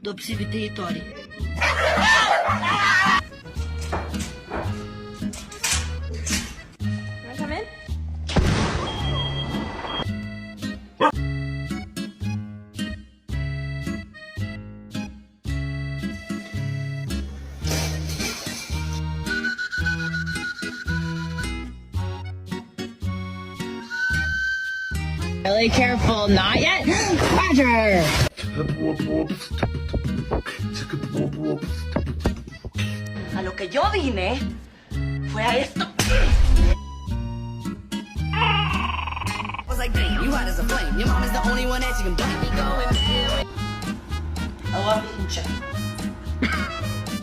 до псів території. Come in. Really careful, not yet. Roger. A lo que yo vine fue a esto. I was like, damn, you hot as a flame. Your mom is the only one that you can blame me going. Agua pinche.